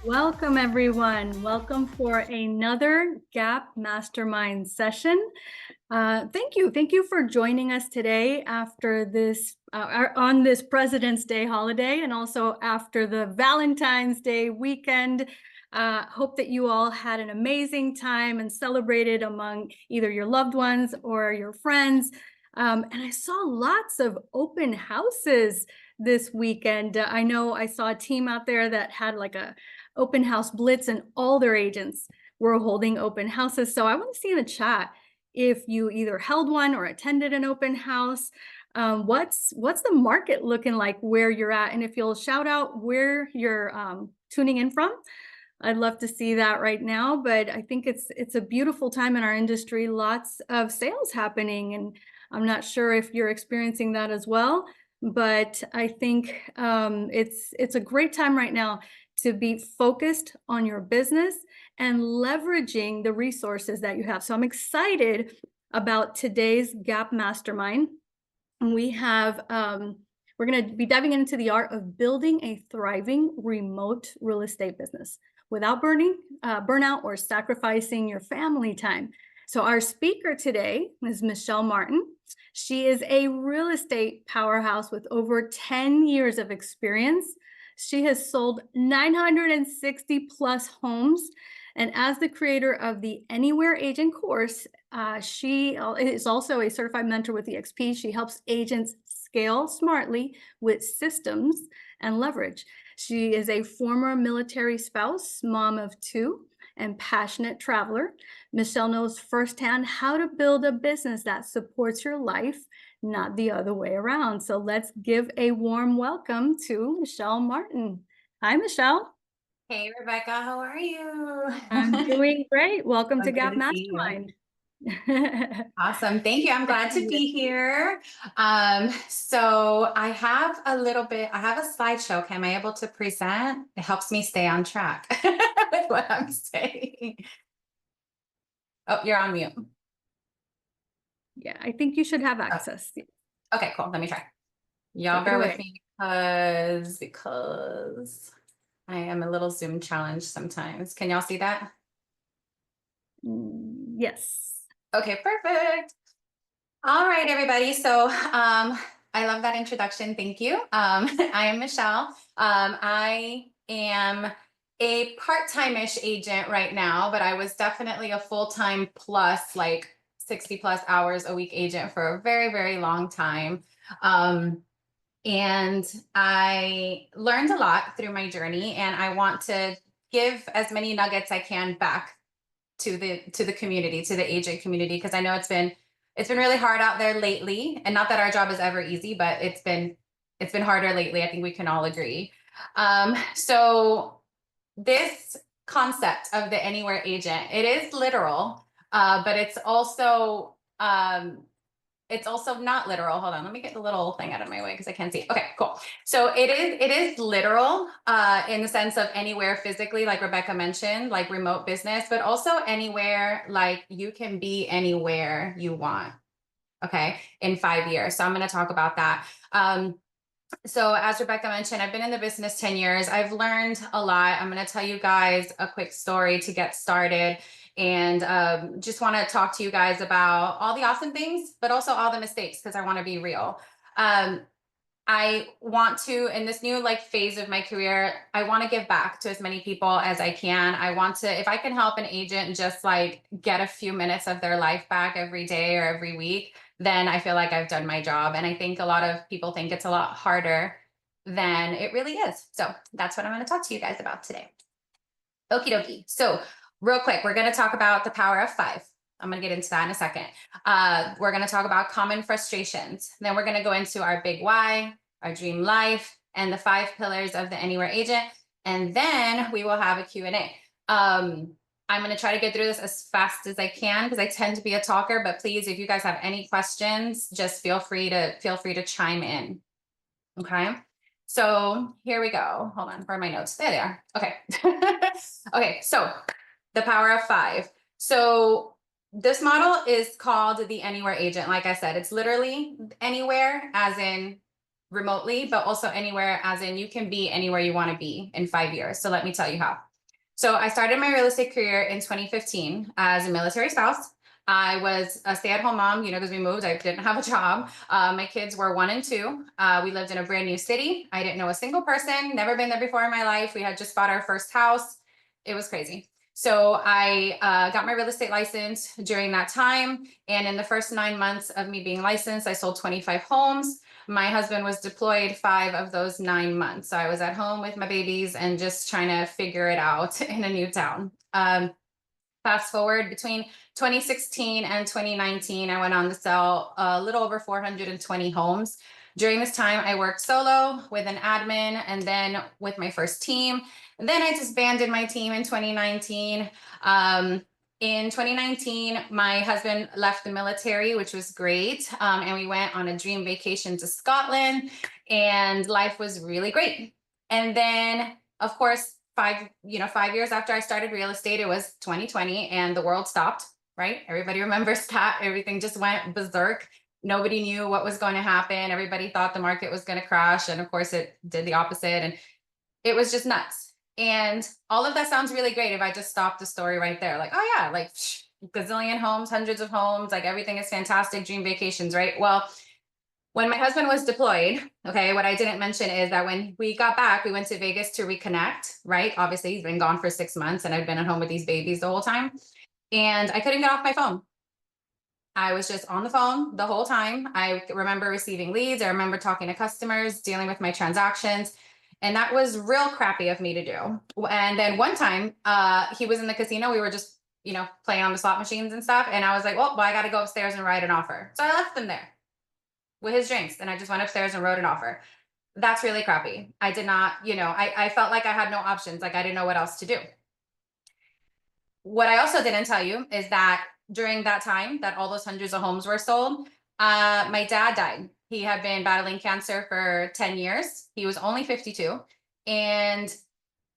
Welcome, everyone. Welcome for another Gap Mastermind session. Thank you. Thank you for joining us today after this, on this President's Day holiday, and also after the Valentine's Day weekend. Hope that you all had an amazing time and celebrated among either your loved ones or your friends. And I saw lots of open houses this weekend. I know I saw a team out there that had like a open house blitz, and all their agents were holding open houses. So I want to see in the chat if you either held one or attended an open house. What's the market looking like where you're at? And if you'll shout out where you're tuning in from, I'd love to see that right now. But I think it's a beautiful time in our industry, lots of sales happening, and I'm not sure if you're experiencing that as well. But I think it's a great time right now to be focused on your business and leveraging the resources that you have. So I'm excited about today's Gap Mastermind. And we have, we're going to be diving into the art of building a thriving remote real estate business without burnout or sacrificing your family time. So our speaker today is Michelle Martin. She is a real estate powerhouse with over 10 years of experience. She has sold 960 plus homes. And as the creator of the Anywhere Agent course, she is also a certified mentor with EXP. She helps agents scale smartly with systems and leverage. She is a former military spouse, mom of two, and passionate traveler. Michelle knows firsthand how to build a business that supports your life, not the other way around. So let's give a warm welcome to Michelle Martin. Hi, Michelle. Hey, Rebecca, how are you? I'm doing great. Welcome to Good Gap to see you. Mastermind. Awesome. Thank you. I'm glad to be here. So I have a slideshow. Am I able to present? It helps me stay on track with what I'm saying. Oh, you're on mute. Yeah, I think you should have access. Okay, cool. Let me try. Y'all bear with me because I am a little Zoom challenged sometimes. Can y'all see that? Yes. Okay, perfect. All right, everybody. So I love that introduction. Thank you. I am Michelle. I am a part-time-ish agent right now, but I was definitely a full-time plus, like 60 plus hours a week agent for a very, very long time. And I learned a lot through my journey, and I want to give as many nuggets I can back to the community, to the agent community, because I know it's been really hard out there lately. And not that our job is ever easy, but it's been harder lately. I think we can all agree. So this concept of the Anywhere Agent, it is literal, but it's also not literal. Hold on, let me get the little thing out of my way because I can't see. Okay, cool. So it is literal in the sense of anywhere physically, like Rebecca mentioned, like remote business, but also anywhere, like you can be anywhere you want, okay, in 5 years. So I'm going to talk about that. So as Rebecca mentioned, I've been in the business 10 years. I've learned a lot. I'm going to tell you guys a quick story to get started. And just want to talk to you guys about all the awesome things, but also all the mistakes, because I want to be real. I want to, in this new phase of my career, I want to give back to as many people as I can. I want to, if I can help an agent just get a few minutes of their life back every day or every week, then I feel like I've done my job. And I think a lot of people think it's a lot harder than it really is. So that's what I'm going to talk to you guys about today. Okie dokie. So real quick, we're going to talk about the power of 5. I'm going to get into that in a second. We're going to talk about common frustrations. Then we're going to go into our big why, our dream life, and the 5 pillars of the Anywhere Agent. And then we will have a Q&A. I'm going to try to get through this as fast as I can because I tend to be a talker, but please, if you guys have any questions, just feel free to chime in. Okay. So here we go. Hold on, where are my notes? There they are. Okay. Okay. So the power of 5. So this model is called the Anywhere Agent. Like I said, it's literally anywhere as in remotely, but also anywhere as in you can be anywhere you want to be in 5 years. So let me tell you how. So I started my real estate career in 2015 as a military spouse. I was a stay-at-home mom, because we moved. I didn't have a job. My kids were 1 and 2. We lived in a brand new city. I didn't know a single person, never been there before in my life. We had just bought our first house. It was crazy. So I got my real estate license during that time. And in the first 9 months of me being licensed, I sold 25 homes. My husband was deployed 5 of those 9 months. So I was at home with my babies and just trying to figure it out in a new town. Fast forward between 2016 and 2019, I went on to sell a little over 420 homes. During this time, I worked solo with an admin and then with my first team. And then I disbanded my team in 2019. In 2019, my husband left the military, which was great. And we went on a dream vacation to Scotland, and life was really great. And then, of course, 5 years after I started real estate, it was 2020 and the world stopped, right? Everybody remembers that. Everything just went berserk. Nobody knew what was going to happen. Everybody thought the market was going to crash. And of course, it did the opposite. And it was just nuts. And all of that sounds really great if I just stopped the story right there. Like, oh, yeah, like gazillion homes, hundreds of homes, like everything is fantastic, dream vacations, right? Well, when my husband was deployed, okay, what I didn't mention is that when we got back, we went to Vegas to reconnect, right? Obviously, he's been gone for 6 months and I've been at home with these babies the whole time. And I couldn't get off my phone. I was just on the phone the whole time. I remember receiving leads. I remember talking to customers, dealing with my transactions. And that was real crappy of me to do. And then one time, he was in the casino. We were just, playing on the slot machines and stuff. And I was like, well, I got to go upstairs and write an offer. So I left him there with his drinks. And I just went upstairs and wrote an offer. That's really crappy. I did not, I felt like I had no options. Like I didn't know what else to do. What I also didn't tell you is that during that time that all those hundreds of homes were sold, my dad died. He had been battling cancer for 10 years. He was only 52. And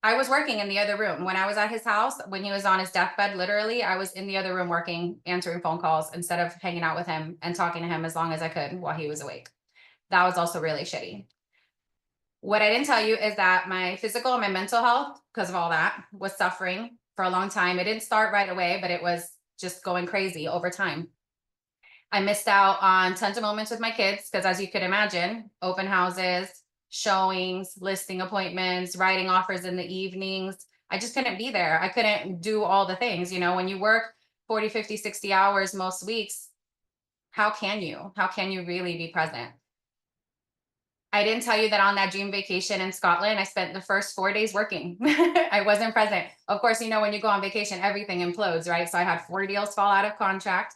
I was working in the other room. When I was at his house, when he was on his deathbed, literally, I was in the other room working, answering phone calls instead of hanging out with him and talking to him as long as I could while he was awake. That was also really shitty. What I didn't tell you is that my physical and my mental health, because of all that, was suffering for a long time. It didn't start right away, but it was just going crazy over time. I missed out on tons of moments with my kids because, as you could imagine, open houses, showings, listing appointments, writing offers in the evenings. I just couldn't be there. I couldn't do all the things. When you work 40, 50, 60 hours most weeks, how can you? How can you really be present? I didn't tell you that on that dream vacation in Scotland, I spent the first 4 days working. I wasn't present. Of course, when you go on vacation, everything implodes, right? So I had 4 deals fall out of contract.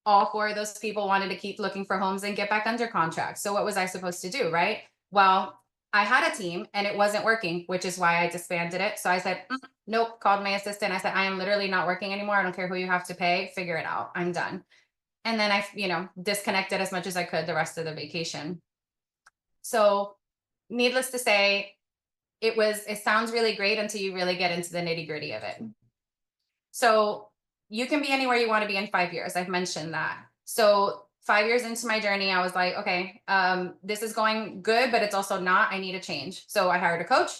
All 4 of those people wanted to keep looking for homes and get back under contract. So what was I supposed to do, right? Well, I had a team and it wasn't working, which is why I disbanded it. So I said, nope, called my assistant. I said, I am literally not working anymore. I don't care who you have to pay, figure it out. I'm done. And then I, disconnected as much as I could the rest of the vacation. So needless to say, it sounds really great until you really get into the nitty gritty of it. So you can be anywhere you want to be in 5 years. I've mentioned that. So 5 years into my journey, I was like, okay, this is going good, but it's also not. I need a change. So I hired a coach.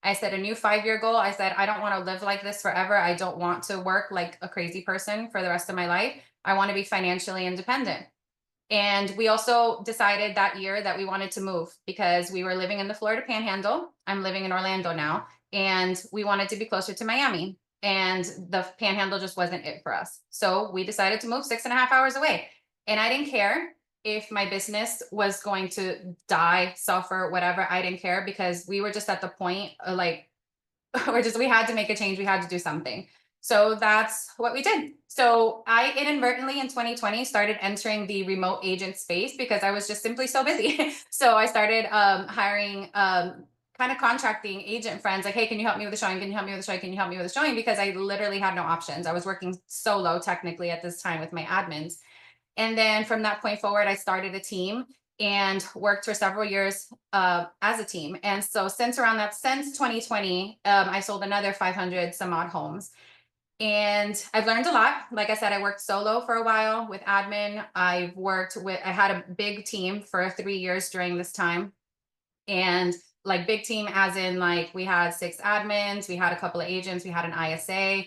I set a new 5-year goal. I said, I don't want to live like this forever. I don't want to work like a crazy person for the rest of my life. I want to be financially independent. And we also decided that year that we wanted to move because we were living in the Florida Panhandle. I'm living in Orlando now, and we wanted to be closer to Miami. And the Panhandle just wasn't it for us. So we decided to move 6.5 hours away. And I didn't care if my business was going to die, suffer, whatever. I didn't care because we were just at the point of we had to make a change. We had to do something. So that's what we did. So I inadvertently in 2020 started entering the remote agent space because I was just simply so busy. So I started hiring kind of contracting agent friends like, hey, can you help me with the showing? Can you help me with the showing? Can you help me with the showing? Because I literally had no options. I was working solo technically at this time with my admins. And then from that point forward, I started a team and worked for several years as a team. And so since 2020, I sold another 500 some odd homes. And I've learned a lot. Like I said, I worked solo for a while with admin. I had a big team for 3 years during this time. And like big team as in like we had 6 admins, we had a couple of agents, we had an ISA.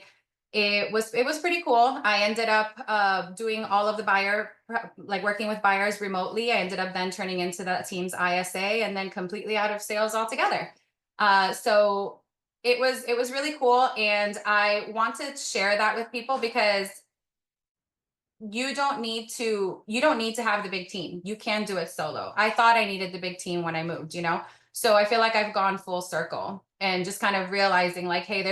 It was pretty cool. I ended up doing all of the like working with buyers remotely. I ended up then turning into that team's ISA and then completely out of sales altogether. So it was really cool, and I want to share that with people because you don't need to have the big team. You can do it solo. I thought I needed the big team when I moved. So I feel like I've gone full circle and just kind of realizing like, hey,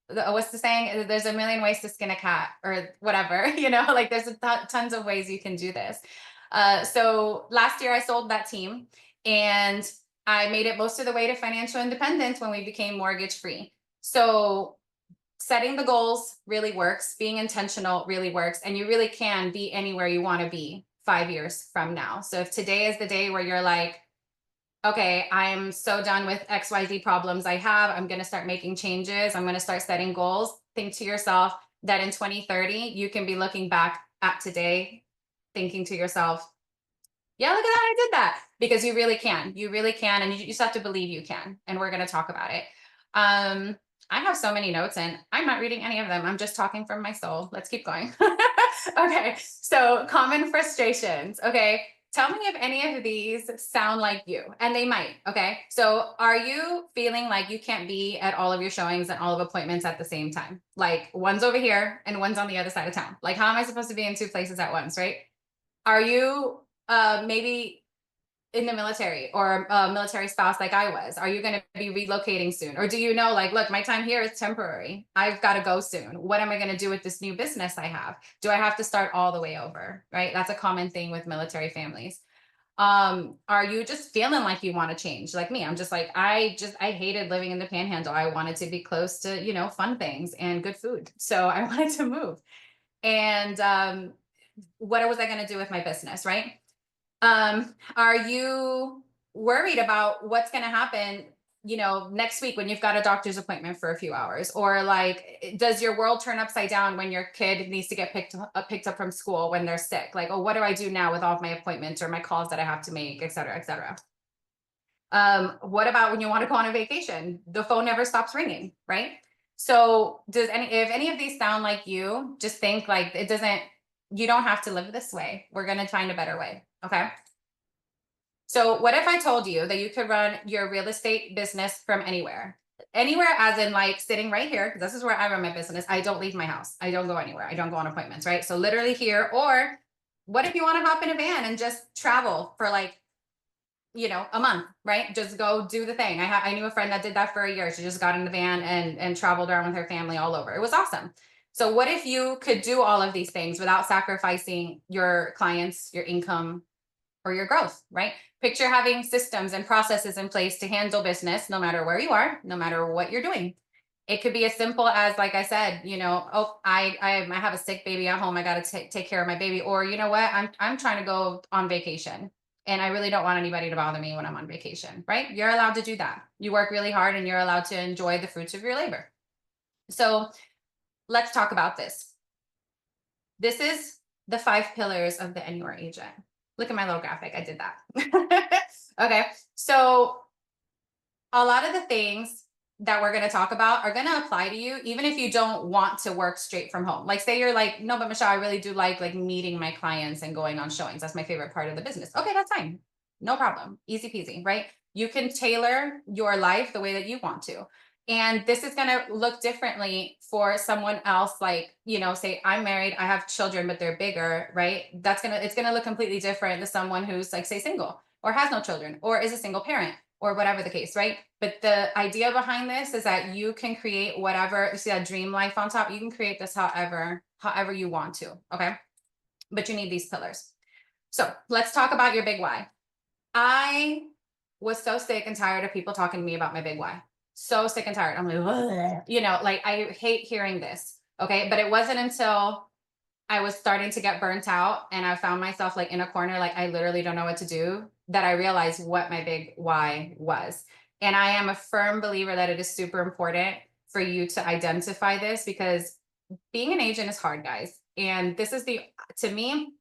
what's the saying? There's a million ways to skin a cat or whatever. Like there's tons of ways you can do this. So last year I sold that team, and I made it most of the way to financial independence when we became mortgage free. So setting the goals really works, being intentional really works, and you really can be anywhere you want to be 5 years from now. So if today is the day where you're like, okay, I'm so done with XYZ problems I have, I'm going to start making changes, I'm going to start setting goals, think to yourself that in 2030, you can be looking back at today, thinking to yourself, yeah, look at that, I did that. Because you really can. You really can. And you just have to believe you can. And we're going to talk about it. I have so many notes and I'm not reading any of them. I'm just talking from my soul. Let's keep going. Okay. So, common frustrations. Okay. Tell me if any of these sound like you, and they might. Okay. So, are you feeling like you can't be at all of your showings and all of appointments at the same time? Like one's over here and one's on the other side of town. Like, how am I supposed to be in 2 places at once? Right. Are you maybe in the military or a military spouse like I was? Are you going to be relocating soon? Or do you know, like, look, my time here is temporary. I've got to go soon. What am I going to do with this new business I have? Do I have to start all the way over? Right? That's a common thing with military families. Are you just feeling like you want to change like me? I'm just like, I hated living in the panhandle. I wanted to be close to, fun things and good food. So I wanted to move. And what was I going to do with my business? Right? Are you worried about what's going to happen, next week when you've got a doctor's appointment for a few hours? Or like, does your world turn upside down when your kid needs to get picked up from school when they're sick? Like, oh, what do I do now with all of my appointments or my calls that I have to make, et cetera, et cetera? What about when you want to go on a vacation? The phone never stops ringing, right? So if any of these sound like you, just think like you don't have to live this way. We're going to find a better way. Okay. So what if I told you that you could run your real estate business from anywhere? Anywhere as in like sitting right here, because this is where I run my business. I don't leave my house. I don't go anywhere. I don't go on appointments, right? So literally here, or what if you want to hop in a van and just travel for like, a month, right? Just go do the thing. I knew a friend that did that for a year. She just got in the van and traveled around with her family all over. It was awesome. So what if you could do all of these things without sacrificing your clients, your income, or your growth, right? Picture having systems and processes in place to handle business no matter where you are, no matter what you're doing. It could be as simple as, like I said, oh, I have a sick baby at home. I got to take care of my baby. Or you know what? I'm trying to go on vacation, and I really don't want anybody to bother me when I'm on vacation, right? You're allowed to do that. You work really hard, and you're allowed to enjoy the fruits of your labor. So let's talk about this. This is the 5 pillars of the Anywhere agent. Look at my little graphic. I did that. Okay. So a lot of the things that we're going to talk about are going to apply to you, even if you don't want to work straight from home. Like say you're like, no, but Michelle, I really do like meeting my clients and going on showings. That's my favorite part of the business. Okay, that's fine. No problem. Easy peasy, right? You can tailor your life the way that you want to. And this is going to look differently for someone else. Like, say I'm married, I have children, but they're bigger, right? It's going to look completely different to someone who's like, say, single or has no children or is a single parent or whatever the case, right? But the idea behind this is that you can create whatever, you see that dream life on top, you can create this however you want to, okay? But you need these pillars. So let's talk about your big why. I was so sick and tired of people talking to me about my big why. So sick and tired. I'm like, like I hate hearing this. Okay. But it wasn't until I was starting to get burnt out and I found myself like in a corner, like I literally don't know what to do, that I realized what my big why was. And I am a firm believer that it is super important for you to identify this, because being an agent is hard, guys. And to me,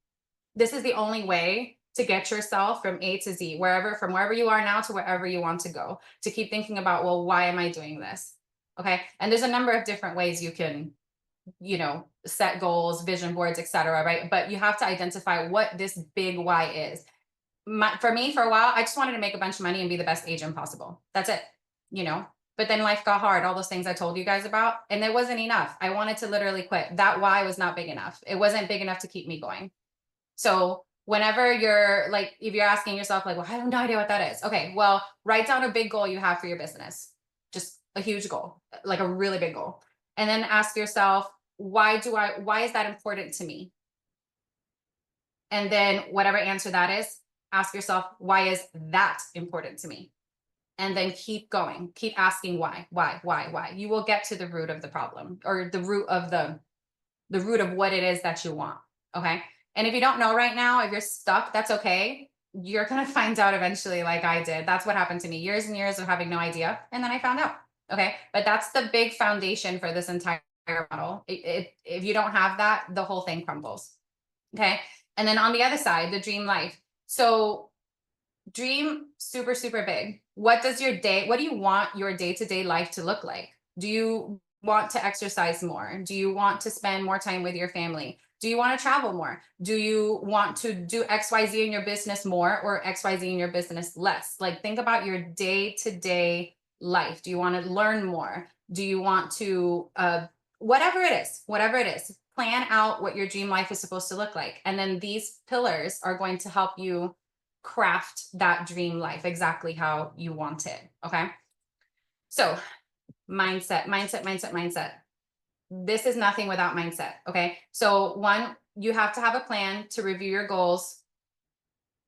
this is the only way to get yourself from A to Z, from wherever you are now to wherever you want to go, to keep thinking about, well, why am I doing this? Okay. And there's a number of different ways you can, set goals, vision boards, etc. Right. But you have to identify what this big why is. For me, for a while, I just wanted to make a bunch of money and be the best agent possible. That's it, you know. But then life got hard, all those things I told you guys about, and it wasn't enough. I wanted to literally quit. That why was not big enough. It wasn't big enough to keep me going. So whenever you're like, if you're asking yourself, like, well, I have no idea what that is. Okay, well, write down a big goal you have for your business, just a huge goal, like a really big goal. And then ask yourself, why is that important to me? And then whatever answer that is, ask yourself, why is that important to me? And then keep going, keep asking why. You will get to the root of the problem, or the root of what it is that you want. Okay. And if you don't know right now, if you're stuck, that's okay. You're going to find out eventually, like I did. That's what happened to me, years and years of having no idea. And then I found out. Okay. But that's the big foundation for this entire model. If you don't have that, the whole thing crumbles. Okay. And then on the other side, the dream life. So dream super, super big. What do you want your day-to-day life to look like? Do you want to exercise more? Do you want to spend more time with your family? Do you want to travel more? Do you want to do XYZ in your business more, or XYZ in your business less? Like, think about your day-to-day life. Do you want to learn more? Do you want to, whatever it is, plan out what your dream life is supposed to look like. And then these pillars are going to help you craft that dream life exactly how you want it. Okay. So mindset. This is nothing without mindset. Okay. So one, you have to have a plan to review your goals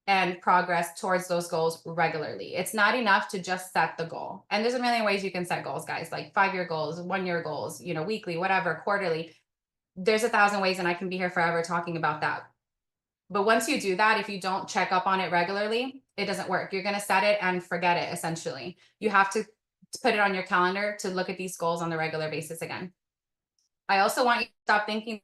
and progress towards those goals regularly. It's not enough to just set the goal. And there's a million ways you can set goals, guys, like 5-year goals, 1-year goals, weekly, whatever, quarterly. There's 1,000 ways, and I can be here forever talking about that. But once you do that, if you don't check up on it regularly, it doesn't work. You're going to set it and forget it, essentially. You have to put it on your calendar to look at these goals on a regular basis again. I also want you to stop thinking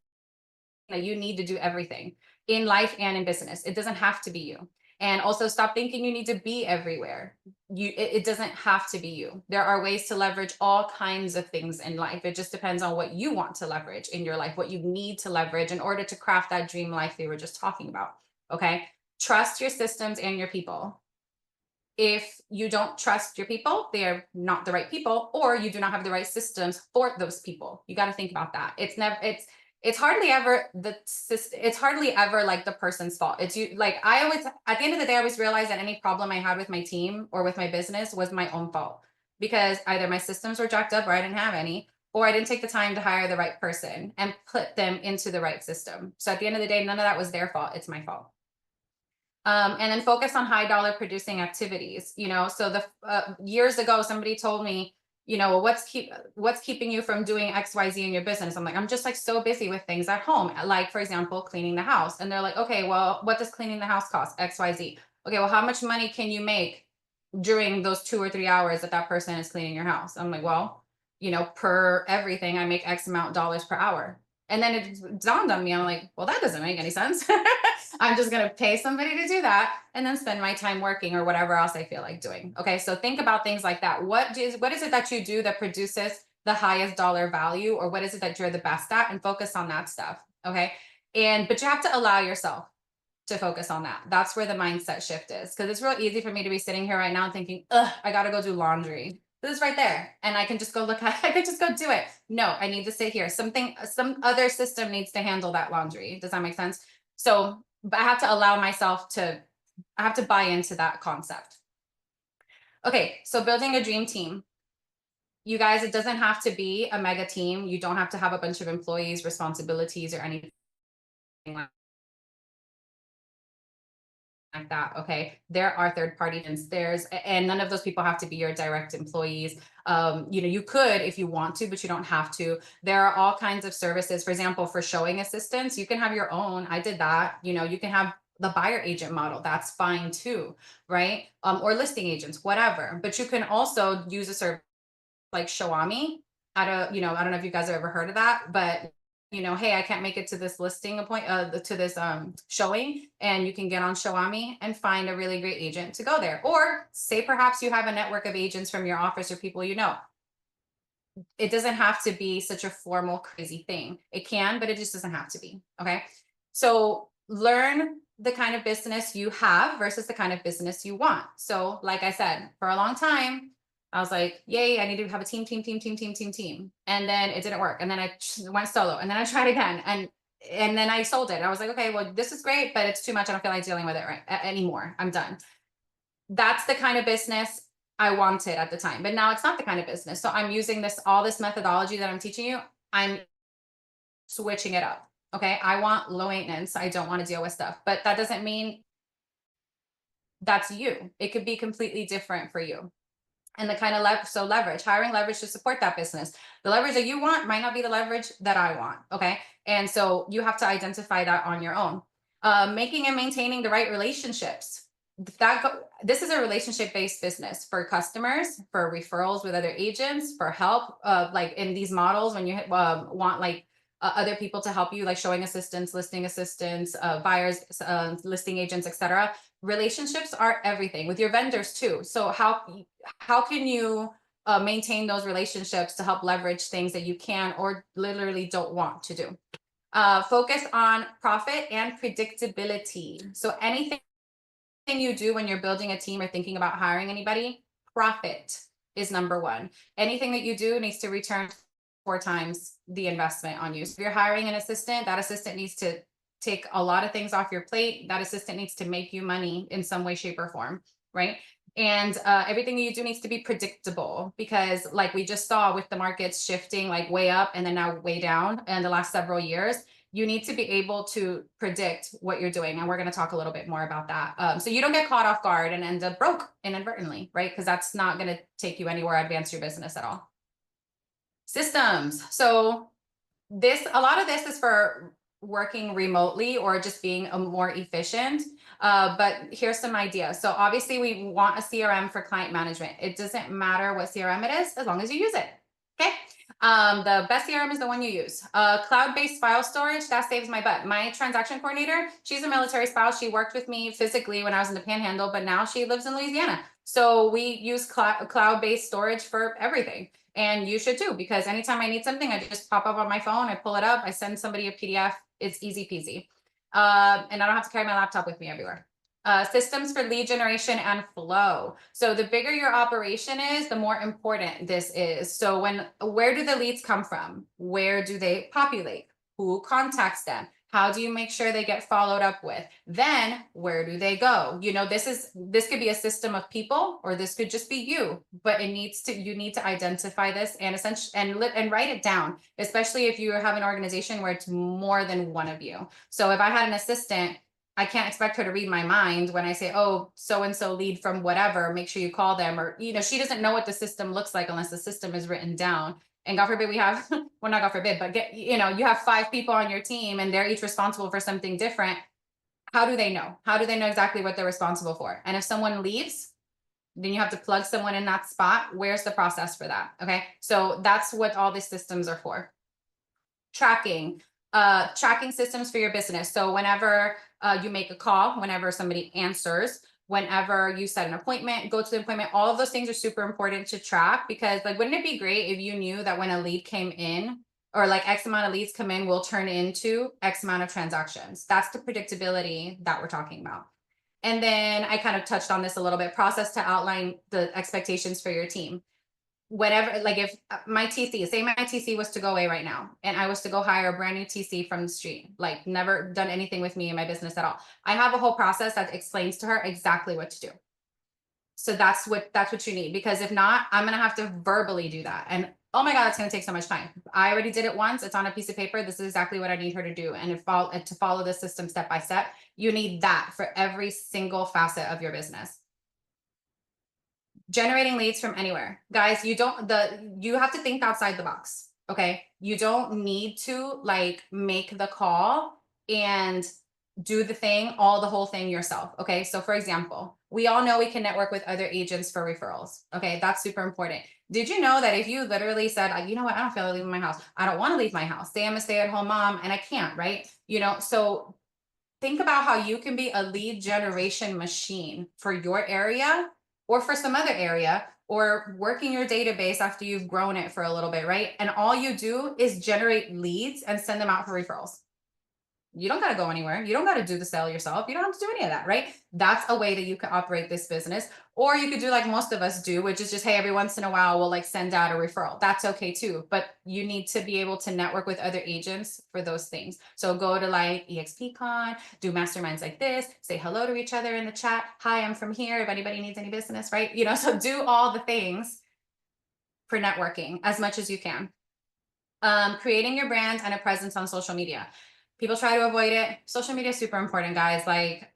that you need to do everything in life and in business. It doesn't have to be you. And also stop thinking you need to be everywhere. It doesn't have to be you. There are ways to leverage all kinds of things in life. It just depends on what you want to leverage in your life, what you need to leverage in order to craft that dream life they were just talking about. Okay. Trust your systems and your people. If you don't trust your people, they're not the right people, or you do not have the right systems for those people. You got to think about that. It's hardly ever like the person's fault. It's you. Like, I always, at the end of the day, I always realized that any problem I had with my team or with my business was my own fault, because either my systems were jacked up or I didn't have any, or I didn't take the time to hire the right person and put them into the right system. So at the end of the day, none of that was their fault. It's my fault. And then focus on high dollar producing activities. So the years ago, somebody told me, well, what's keeping you from doing XYZ in your business? I'm like, I'm just like so busy with things at home, like, for example, cleaning the house. And they're like, okay, well, what does cleaning the house cost? XYZ. Okay, well, how much money can you make during those 2 or 3 hours that person is cleaning your house? I'm like, well, per everything, I make X amount dollars per hour. And then it dawned on me, I'm like, well, that doesn't make any sense. I'm just going to pay somebody to do that and then spend my time working or whatever else I feel like doing. Okay. So think about things like that. What is it that you do that produces the highest dollar value, or what is it that you're the best at, and focus on that stuff. Okay. But you have to allow yourself to focus on that. That's where the mindset shift is. Cause it's real easy for me to be sitting here right now thinking, I got to go do laundry. This is right there. And I can just go look at it. I could just go do it. No, I need to sit here. Some other system needs to handle that laundry. Does that make sense? So, but I have to allow myself I have to buy into that concept. Okay. So building a dream team. You guys, it doesn't have to be a mega team. You don't have to have a bunch of employees, responsibilities, or anything like that. Okay. There are third party and none of those people have to be your direct employees. You could if you want to, but you don't have to. There are all kinds of services. For example, for showing assistants, you can have your own. I did that. You can have the buyer agent model. That's fine too. Right. Or listing agents, whatever. But you can also use a service like Showami. I don't know if you guys have ever heard of that, but hey, I can't make it to this listing appointment, to this showing, and you can get on Showami and find a really great agent to go there. Or say perhaps you have a network of agents from your office or people you know. It doesn't have to be such a formal, crazy thing. It can, but it just doesn't have to be. Okay. So learn the kind of business you have versus the kind of business you want. So, like I said, for a long time, I was like, yay, I need to have a team. And then it didn't work. And then I went solo and then I tried again. And then I sold it. I was like, okay, well, this is great, but it's too much. I don't feel like dealing with it anymore. I'm done. That's the kind of business I wanted at the time, but now it's not the kind of business. So I'm using all this methodology that I'm teaching you. I'm switching it up. Okay. I want low maintenance. I don't want to deal with stuff, but that doesn't mean that's you. It could be completely different for you. And the kind of leverage, hiring leverage to support that business. The leverage that you want might not be the leverage that I want. Okay. And so you have to identify that on your own. Making and maintaining the right relationships. This is a relationship based business for customers, for referrals with other agents, for help, like in these models when you want like other people to help you, like showing assistants, listing assistants, buyers, listing agents, etc. Relationships are everything with your vendors too. So how can you maintain those relationships to help leverage things that you can or literally don't want to do? Focus on profit and predictability. So anything you do when you're building a team or thinking about hiring anybody, profit is number one. Anything that you do needs to return 4 times the investment on you. So if you're hiring an assistant, that assistant needs to take a lot of things off your plate. That assistant needs to make you money in some way, shape, or form, right? And everything you do needs to be predictable because, like we just saw with the markets shifting like way up and then now way down in the last several years, you need to be able to predict what you're doing. And we're going to talk a little bit more about that. So you don't get caught off guard and end up broke inadvertently, right? Because that's not going to take you anywhere, advance your business at all. Systems. So a lot of this is for working remotely or just being a more efficient. But here's some ideas. So obviously we want a CRM for client management. It doesn't matter what CRM it is, as long as you use it. Okay. The best CRM is the one you use. Cloud-based file storage, that saves my butt. My transaction coordinator, she's a military spouse. She worked with me physically when I was in the Panhandle, but now she lives in Louisiana. So we use cloud-based storage for everything. And you should too, because anytime I need something, I just pop up on my phone, I pull it up, I send somebody a PDF. It's easy peasy. And I don't have to carry my laptop with me everywhere. Systems for lead generation and flow. So the bigger your operation is, the more important this is. So where do the leads come from? Where do they populate? Who contacts them? How do you make sure they get followed up with? Then where do they go? This could be a system of people, or this could just be you, but you need to identify this and write it down, especially if you have an organization where it's more than one of you. So if I had an assistant, I can't expect her to read my mind when I say, oh, so-and-so lead from whatever, make sure you call them, or, she doesn't know what the system looks like unless the system is written down. And God forbid we have, well, not God forbid, but you have 5 people on your team and they're each responsible for something different. How do they know? How do they know exactly what they're responsible for? And if someone leaves, then you have to plug someone in that spot. Where's the process for that? Okay. So that's what all these systems are for. Tracking systems for your business. So whenever you make a call, whenever somebody answers, whenever you set an appointment, go to the appointment, all of those things are super important to track, because like, wouldn't it be great if you knew that when a lead came in, or like X amount of leads come in will turn into X amount of transactions? That's the predictability that we're talking about. And then I kind of touched on this a little bit, process to outline the expectations for your team. Whatever, like if my TC was to go away right now and I was to go hire a brand new TC from the street, like never done anything with me in my business at all, I have a whole process that explains to her exactly what to do. So that's what you need, because if not, I'm going to have to verbally do that. And oh my God, it's going to take so much time. I already did it once. It's on a piece of paper. This is exactly what I need her to do. And to follow the system step by step, you need that for every single facet of your business. Generating leads from anywhere. Guys, you have to think outside the box. Okay. You don't need to like make the call and do the whole thing yourself. Okay. So for example, We all know we can network with other agents for referrals. Okay, that's super important. Did you know that if you literally said, like, you know what, I don't feel like leaving my house. I don't want to leave my house. Say I'm a stay-at-home mom and I can't, right? So think about how you can be a lead generation machine for your area or for some other area, or working your database after you've grown it for a little bit, right? And all you do is generate leads and send them out for referrals. You don't got to go anywhere. You don't got to do the sale yourself. You don't have to do any of that, right? That's a way that you can operate this business. Or you could do like most of us do, which is just, hey, every once in a while, we'll like send out a referral. That's okay too. But you need to be able to network with other agents for those things. So go to like EXPCon, do masterminds like this, say hello to each other in the chat. Hi, I'm from here. If anybody needs any business, right? So do all the things for networking as much as you can. Creating your brand and a presence on social media. People try to avoid it. Social media is super important, guys. Like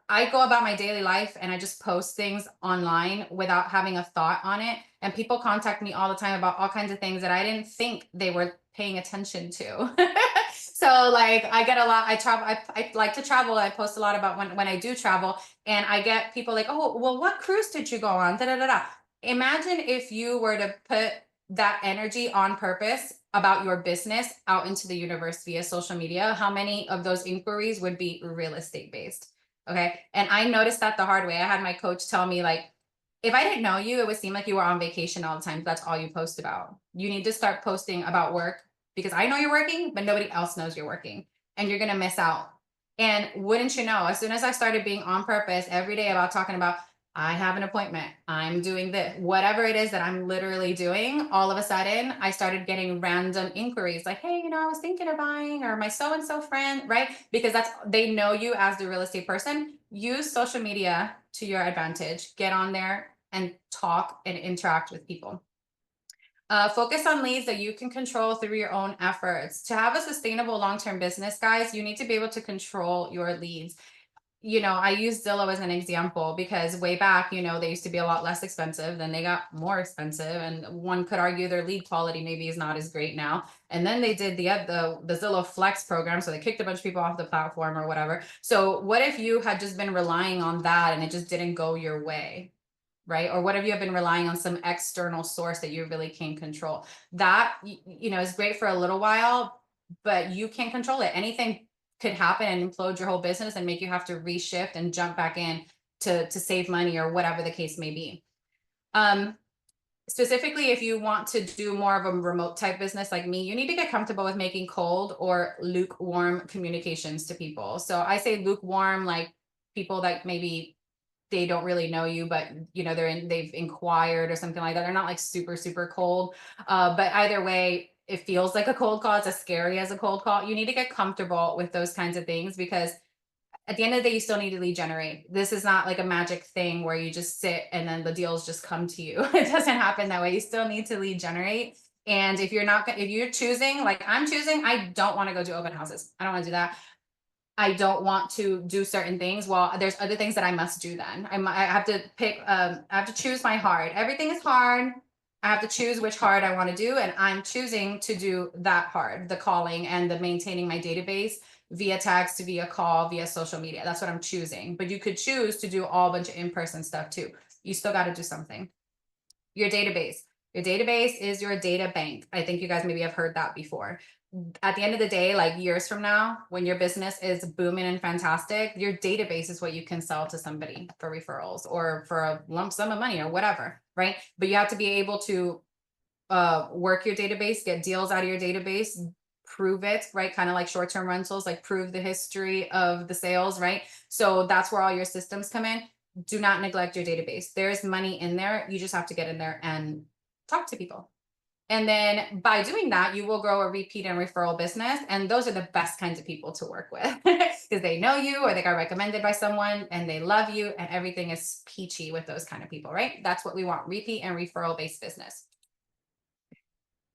I go about my daily life and I just post things online without having a thought on it. And people contact me all the time about all kinds of things that I didn't think they were paying attention to. So like I get a lot, I travel, I like to travel. I post a lot about when I do travel, and I get people like, oh, well, what cruise did you go on? Da, da, da, da. Imagine if you were to put that energy on purpose about your business out into the universe via social media, how many of those inquiries would be real estate based? Okay. And I noticed that the hard way. I had my coach tell me, like, if I didn't know you, it would seem like you were on vacation all the time. That's all you post about. You need to start posting about work, because I know you're working, but nobody else knows you're working, and you're going to miss out. And wouldn't you know, as soon as I started being on purpose every day about talking about, I have an appointment, I'm doing this, whatever it is that I'm literally doing, all of a sudden I started getting random inquiries like, hey, I was thinking of buying, or my so and so friend, right? Because they know you as the real estate person. Use social media to your advantage. Get on there and talk and interact with people. Focus on leads that you can control through your own efforts. To have a sustainable long-term business, guys, you need to be able to control your leads. I use Zillow as an example because way back, they used to be a lot less expensive, then they got more expensive, and one could argue their lead quality maybe is not as great now. And then they did the Zillow Flex program, so they kicked a bunch of people off the platform or whatever. So what if you had just been relying on that and it just didn't go your way? Right? Or what if you have been relying on some external source that you really can't control? That, is great for a little while, but you can't control it. Anything could happen and implode your whole business and make you have to reshift and jump back in to save money or whatever the case may be. Specifically, if you want to do more of a remote type business like me, you need to get comfortable with making cold or lukewarm communications to people. So I say lukewarm, like people that maybe they don't really know you, but they've inquired or something like that. They're not like super, super cold. But either way, it feels like a cold call. It's as scary as a cold call. You need to get comfortable with those kinds of things, because at the end of the day, you still need to lead generate. This is not like a magic thing where you just sit and then the deals just come to you. It doesn't happen that way. You still need to lead generate. And if you're choosing, like I'm choosing, I don't want to go do open houses. I don't want to do that. I don't want to do certain things. Well, there's other things that I must do then. I have to pick, I have to choose my hard. Everything is hard. I have to choose which hard I want to do. And I'm choosing to do that hard, the calling and the maintaining my database via text, via call, via social media. That's what I'm choosing. But you could choose to do all bunch of in-person stuff too. You still got to do something. Your database. Your database is your data bank. I think you guys maybe have heard that before. At the end of the day, like years from now, when your business is booming and fantastic, your database is what you can sell to somebody for referrals or for a lump sum of money or whatever, right? But you have to be able to work your database, get deals out of your database, prove it, right? Kind of like short-term rentals, like prove the history of the sales, right? So that's where all your systems come in. Do not neglect your database. There's money in there. You just have to get in there and talk to people. And then by doing that, you will grow a repeat and referral business. And those are the best kinds of people to work with because they know you or they got recommended by someone and they love you, and everything is peachy with those kind of people, right? That's what we want, repeat and referral based business.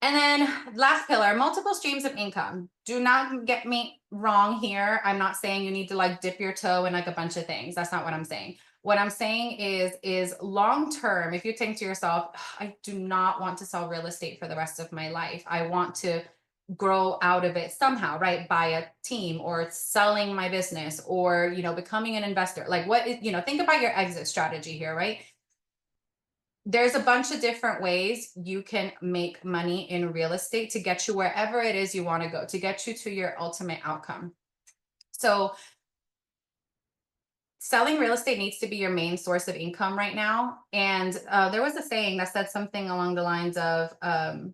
And then last pillar, multiple streams of income. Do not get me wrong here. I'm not saying you need to like dip your toe in like a bunch of things. That's not what I'm saying. What I'm saying is long term, if you think to yourself, I do not want to sell real estate for the rest of my life. I want to grow out of it somehow, right? Buy a team or selling my business or, becoming an investor. Like what is, think about your exit strategy here, right? There's a bunch of different ways you can make money in real estate to get you wherever it is you want to go, to get you to your ultimate outcome. So selling real estate needs to be your main source of income right now. And there was a saying that said something along the lines of, I'm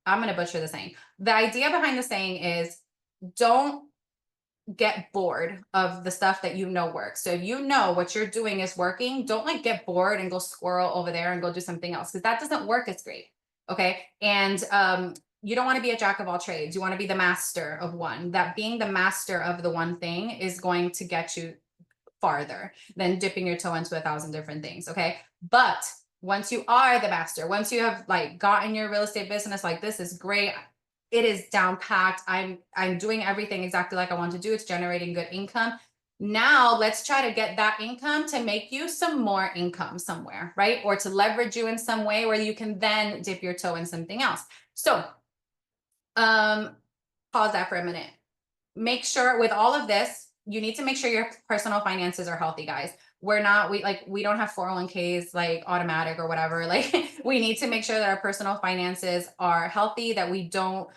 going to butcher the saying. The idea behind the saying is don't get bored of the stuff that works. So if you know what you're doing is working, don't like get bored and go squirrel over there and go do something else because that doesn't work as great. Okay. And you don't want to be a jack of all trades. You want to be the master of one. That being the master of the one thing is going to get you farther than dipping your toe into 1,000 different things. Okay. But once you are the master, once you have like gotten your real estate business, like this is great. It is down packed. I'm doing everything exactly like I want to do. It's generating good income. Now let's try to get that income to make you some more income somewhere, right? Or to leverage you in some way where you can then dip your toe in something else. So pause that for a minute. Make sure with all of this, you need to make sure your personal finances are healthy, guys. We don't have 401ks like automatic or whatever. Like we need to make sure that our personal finances are healthy, that we don't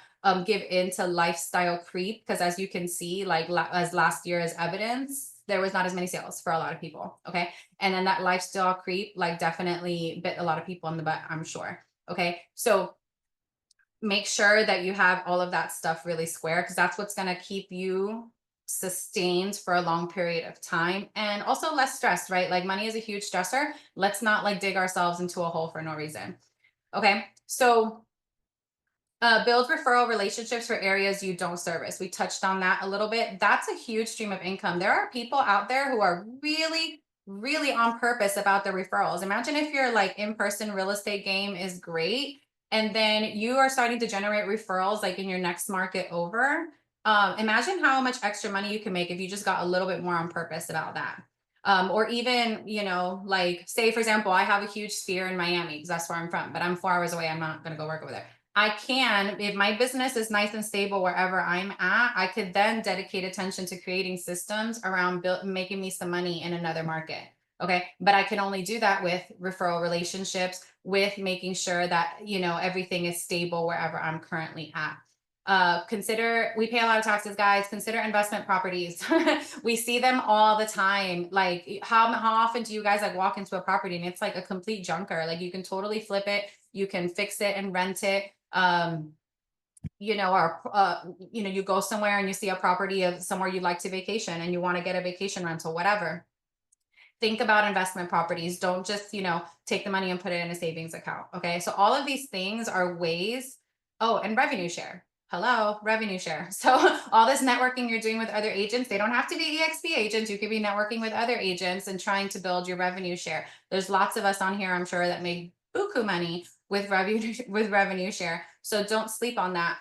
give into lifestyle creep. Because as you can see, like as last year is evidence, there was not as many sales for a lot of people. Okay. And then that lifestyle creep, like definitely bit a lot of people in the butt, I'm sure. Okay. So make sure that you have all of that stuff really square because that's what's going to keep you sustained for a long period of time and also less stressed, right? Like money is a huge stressor. Let's not like dig ourselves into a hole for no reason. Okay. So build referral relationships for areas you don't service. We touched on that a little bit. That's a huge stream of income. There are people out there who are really, really on purpose about the referrals. Imagine if your like in-person real estate game is great and then you are starting to generate referrals like in your next market over. Imagine how much extra money you can make if you just got a little bit more on purpose about that. Or even, like say, for example, I have a huge sphere in Miami because that's where I'm from, but I'm 4 hours away. I'm not going to go work over there. I can, if my business is nice and stable wherever I'm at, I could then dedicate attention to creating systems around making me some money in another market. Okay. But I can only do that with referral relationships, with making sure that, everything is stable wherever I'm currently at. We pay a lot of taxes, guys. Consider investment properties. We see them all the time. Like how often do you guys like walk into a property and it's like a complete junker? Like you can totally flip it, you can fix it and rent it. You go somewhere and you see a property of somewhere you'd like to vacation and you want to get a vacation rental, whatever. Think about investment properties. Don't just, take the money and put it in a savings account. Okay. So all of these things are ways. Oh, and revenue share. Hello, revenue share. So all this networking you're doing with other agents, they don't have to be EXP agents. You could be networking with other agents and trying to build your revenue share. There's lots of us on here, I'm sure, that make buku money with revenue share. So don't sleep on that.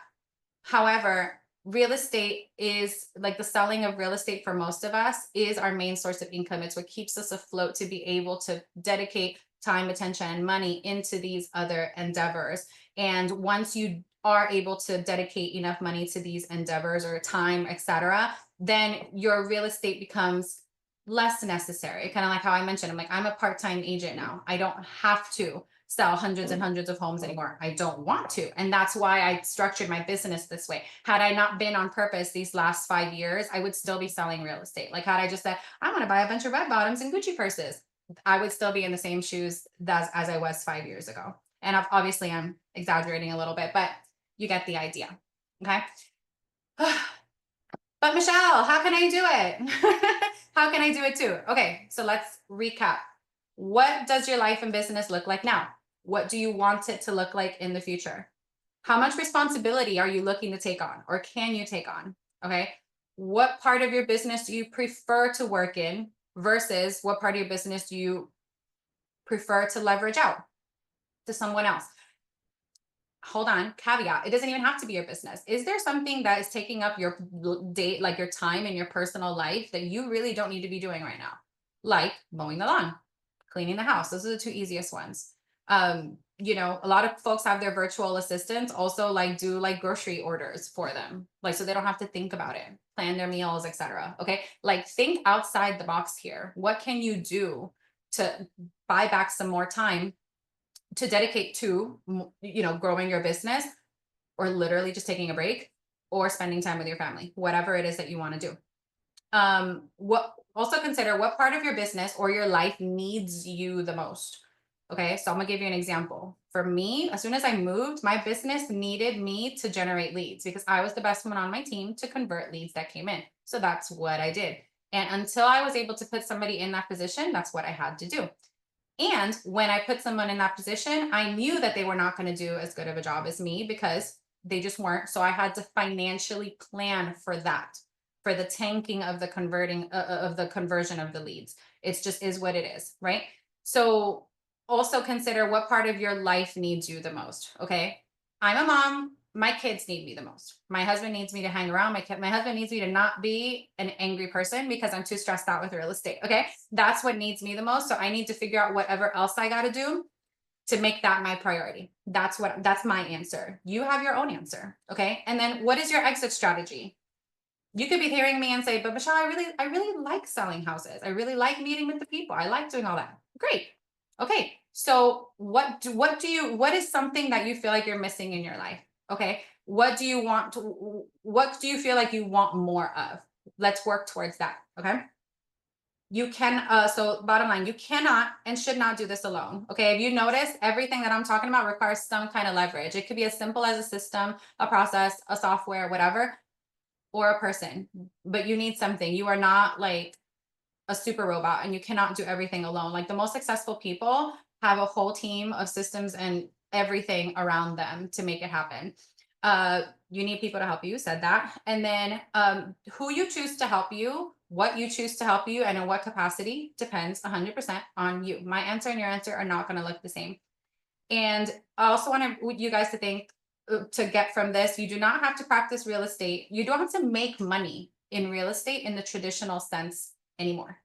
However, real estate is like the selling of real estate for most of us is our main source of income. It's what keeps us afloat to be able to dedicate time, attention, and money into these other endeavors. And once you are able to dedicate enough money to these endeavors or time, etc., then your real estate becomes less necessary. Kind of like how I mentioned, I'm a part-time agent now. I don't have to sell hundreds and hundreds of homes anymore. I don't want to. And that's why I structured my business this way. Had I not been on purpose these last 5 years, I would still be selling real estate. Like had I just said, I want to buy a bunch of red bottoms and Gucci purses, I would still be in the same shoes as I was 5 years ago. And obviously I'm exaggerating a little bit, but you get the idea. Okay. But Michelle, how can I do it? How can I do it too? Okay, so let's recap. What does your life and business look like now? What do you want it to look like in the future? How much responsibility are you looking to take on or can you take on? Okay. What part of your business do you prefer to work in versus what part of your business do you prefer to leverage out to someone else? Hold on, caveat. It doesn't even have to be your business. Is there something that is taking up your day, like your time in your personal life that you really don't need to be doing right now? Like mowing the lawn, cleaning the house. Those are the two easiest ones. you know, a lot of folks have their virtual assistants also like do like grocery orders for them, like so they don't have to think about it, plan their meals, etc. Okay, like think outside the box here. What can you do to buy back some more time to dedicate to, you know, growing your business, or literally just taking a break, or spending time with your family, whatever it is that you want to do. What also consider what part of your business or your life needs you the most. Okay, so I'm gonna give you an example. For me, as soon as I moved, my business needed me to generate leads because I was the best one on my team to convert leads that came in. So that's what I did. And until I was able to put somebody in that position, that's what I had to do. And when I put someone in that position, I knew that they were not going to do as good of a job as me because they just weren't. So I had to financially plan for that, for the tanking of the conversion of the leads. It's just is what it is, right? So also consider what part of your life needs you the most. Okay, I'm a mom. My kids need me the most. My husband needs me to hang around. My husband needs me to not be an angry person because I'm too stressed out with real estate. Okay, that's what needs me the most. So I need to figure out whatever else I got to do to make that my priority. That's my answer. You have your own answer. Okay. And then what is your exit strategy? You could be hearing me and say, but Michelle, I really like selling houses. I really like meeting with the people. I like doing all that. Great. Okay. So what is something that you feel like you're missing in your life? Okay. What do you feel like you want more of? Let's work towards that. Okay. You can, so bottom line, you cannot and should not do this alone. Okay. If you notice, everything that I'm talking about requires some kind of leverage. It could be as simple as a system, a process, a software, whatever, or a person, but you need something. You are not like a super robot and you cannot do everything alone. Like the most successful people have a whole team of systems and everything around them to make it happen. You need people to help you, said that. And then who you choose to help you, what you choose to help you, and in what capacity depends 100% on you. My answer and your answer are not going to look the same. And I also want you guys to think, to get from this, you do not have to practice real estate. You don't have to make money in real estate in the traditional sense anymore.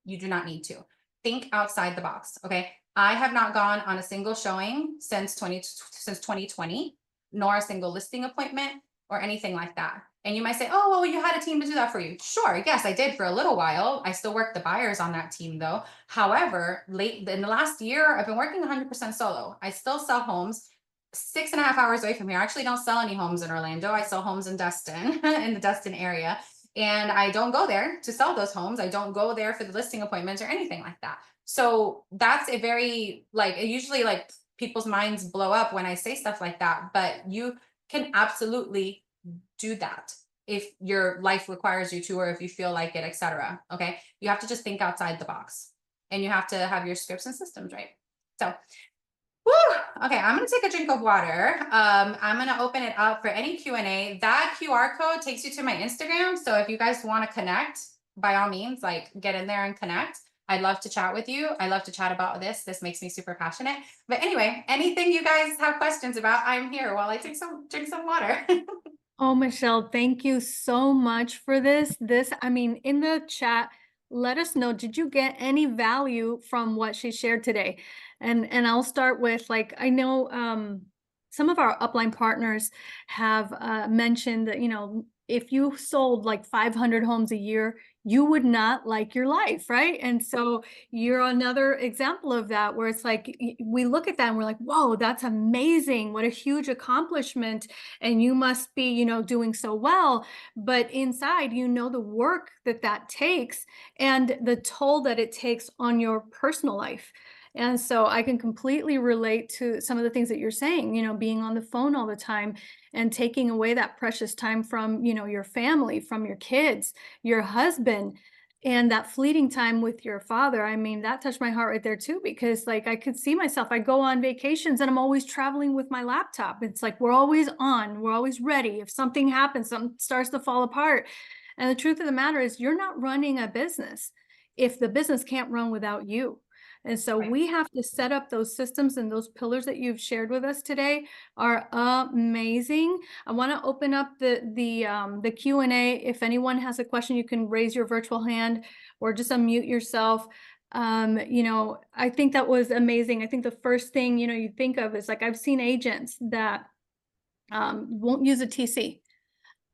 You do not need to. Think outside the box. Okay. I have not gone on a single showing since 2020, nor a single listing appointment or anything like that. And you might say, oh, well, you had a team to do that for you. Sure. Yes, I did for a little while. I still work the buyers on that team though. However, late in the last year, I've been working 100% solo. I still sell homes 6.5 hours away from here. I actually don't sell any homes in Orlando. I sell homes in Destin, in the Destin area. And I don't go there to sell those homes. I don't go there for the listing appointments or anything like that. So that's a very, like, it usually like people's minds blow up when I say stuff like that, but you can absolutely do that if your life requires you to, or if you feel like it, etc. Okay. You have to just think outside the box and you have to have your scripts and systems right. So whew, okay, I'm gonna take a drink of water. I'm gonna open it up for any Q&A. That QR code takes you to my Instagram. So if you guys want to connect, by all means, like get in there and connect. I'd love to chat with you. I love to chat about this. This makes me super passionate. But anyway, anything you guys have questions about, I'm here while I drink some water. Oh, Michelle, thank you so much for this. I mean, in the chat, let us know, did you get any value from what she shared today? And I'll start with, like, I know some of our upline partners have mentioned that, if you sold like 500 homes a year, you would not like your life, right? And so you're another example of that, where it's like we look at that and we're like, whoa, that's amazing. What a huge accomplishment. And you must be, doing so well. But inside, the work that takes and the toll that it takes on your personal life. And so I can completely relate to some of the things that you're saying, being on the phone all the time and taking away that precious time from, your family, from your kids, your husband, and that fleeting time with your father. I mean, that touched my heart right there too, because like I could see myself, I go on vacations and I'm always traveling with my laptop. It's like we're always on, we're always ready. If something happens, something starts to fall apart. And the truth of the matter is, you're not running a business if the business can't run without you. And so Right. we have to set up those systems, and those pillars that you've shared with us today are amazing. I want to open up the Q&A. If anyone has a question, you can raise your virtual hand or just unmute yourself. I think that was amazing. I think the first thing, you think of is like, I've seen agents that won't use a TC.